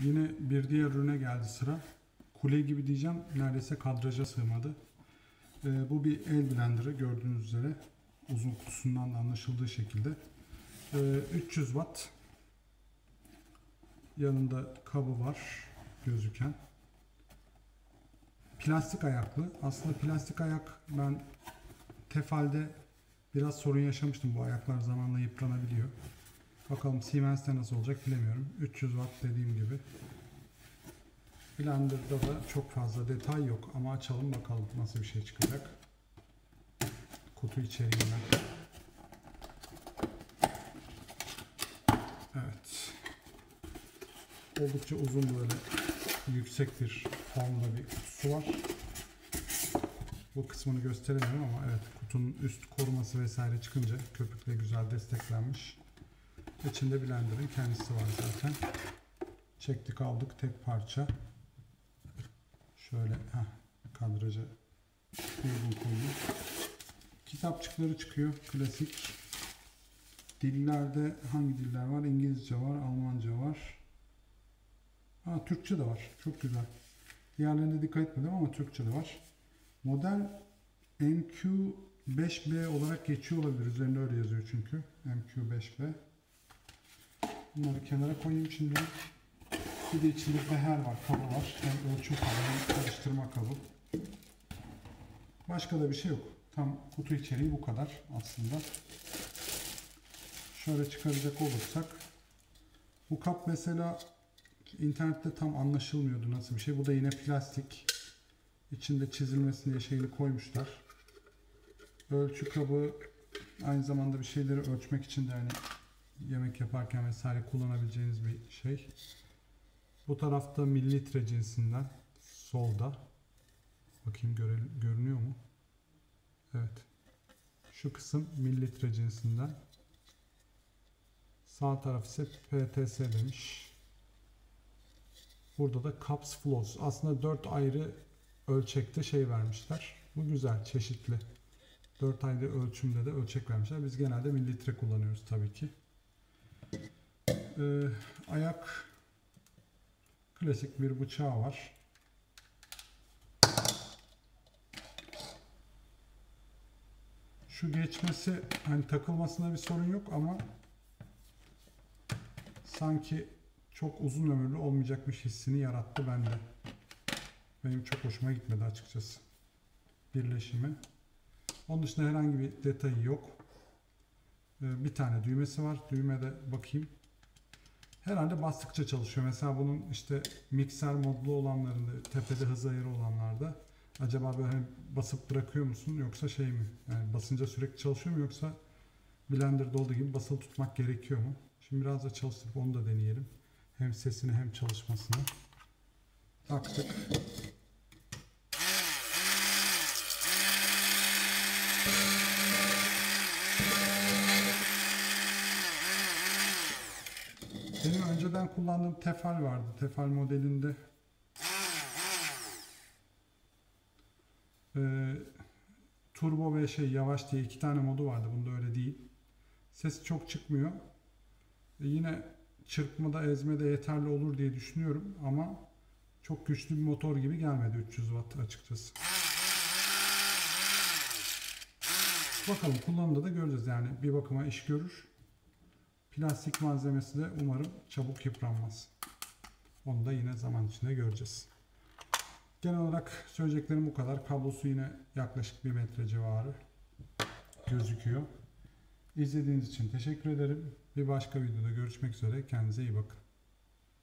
Yine bir diğer ürüne geldi sıra. Kule gibi diyeceğim. Neredeyse kadraja sığmadı. Bu bir el blenderı gördüğünüz üzere. Uzun kutusundan da anlaşıldığı şekilde. 300 watt. Yanında kabı var gözüken. Plastik ayaklı. Aslında plastik ayak, ben Tefal'de biraz sorun yaşamıştım. Bu ayaklar zamanla yıpranabiliyor. Bakalım Siemens'te nasıl olacak bilemiyorum. 300 watt dediğim gibi. Blender'da da çok fazla detay yok ama açalım bakalım nasıl bir şey çıkacak. Kutu içeriğinden. Evet. Oldukça uzun, böyle yüksek bir formda bir kutusu var. Bu kısmını gösteremiyorum ama evet, kutunun üst koruması vesaire çıkınca köpükle güzel desteklenmiş. İçinde blenderın kendisi var zaten. Çektik aldık tek parça. Şöyle kadraja uygun koydum. Kitapçıkları çıkıyor. Klasik. Dillerde hangi diller var? İngilizce var, Almanca var. Türkçe de var. Çok güzel. Diğerlerine dikkat etmedim ama Türkçe de var. Model MQ5B olarak geçiyor olabilir. Üzerinde öyle yazıyor çünkü. MQ5B. Bunları kenara koyayım şimdi. Bir de içinde beher var, kabı var. Hem ölçüm kabı hem karıştırma kabı. Başka da bir şey yok. Tam kutu içeriği bu kadar aslında. Şöyle çıkaracak olursak. Bu kap mesela internette tam anlaşılmıyordu nasıl bir şey. Bu da yine plastik. İçinde çizilmesin diye şeyini koymuşlar. Ölçü kabı, aynı zamanda bir şeyleri ölçmek için de hani yemek yaparken vesaire kullanabileceğiniz bir şey. Bu tarafta mililitre cinsinden, solda. Bakayım görünüyor mu? Evet. Şu kısım mililitre cinsinden. Sağ taraf ise PTS demiş. Burada da Cups Flows. Aslında 4 ayrı ölçekte şey vermişler. Bu güzel, çeşitli. 4 ayrı ölçümde de ölçek vermişler. Biz genelde mililitre kullanıyoruz tabii ki. Ayak, klasik bir bıçağı var. Şu geçmesi, hani takılmasında bir sorun yok ama sanki çok uzun ömürlü olmayacakmış hissini yarattı bende. Benim çok hoşuma gitmedi açıkçası birleşimi. Onun dışında herhangi bir detayı yok. Bir tane düğmesi var. Düğmede bakayım. Herhalde bastıkça çalışıyor. Mesela bunun işte mikser modlu olanlarında, tepede hız ayarı olanlarda acaba böyle hani basıp bırakıyor musun yoksa şey mi? Yani basınca sürekli çalışıyor mu yoksa blenderda olduğu gibi basılı tutmak gerekiyor mu? Şimdi biraz da çalıştırıp onu da deneyelim. Hem sesini hem çalışmasını. Taktık. Benim önceden kullandığım Tefal vardı. Tefal modelinde turbo ve yavaş diye 2 tane modu vardı. Bunda öyle değil. Ses çok çıkmıyor. Yine çırpmada, ezmede yeterli olur diye düşünüyorum ama çok güçlü bir motor gibi gelmedi 300 watt açıkçası. Bakalım kullanımda da göreceğiz, yani bir bakıma iş görür. Plastik malzemesi de umarım çabuk yıpranmaz. Onu da yine zaman içinde göreceğiz. Genel olarak söyleyeceklerim bu kadar. Kablosu yine yaklaşık 1 metre civarı gözüküyor. İzlediğiniz için teşekkür ederim. Bir başka videoda görüşmek üzere. Kendinize iyi bakın.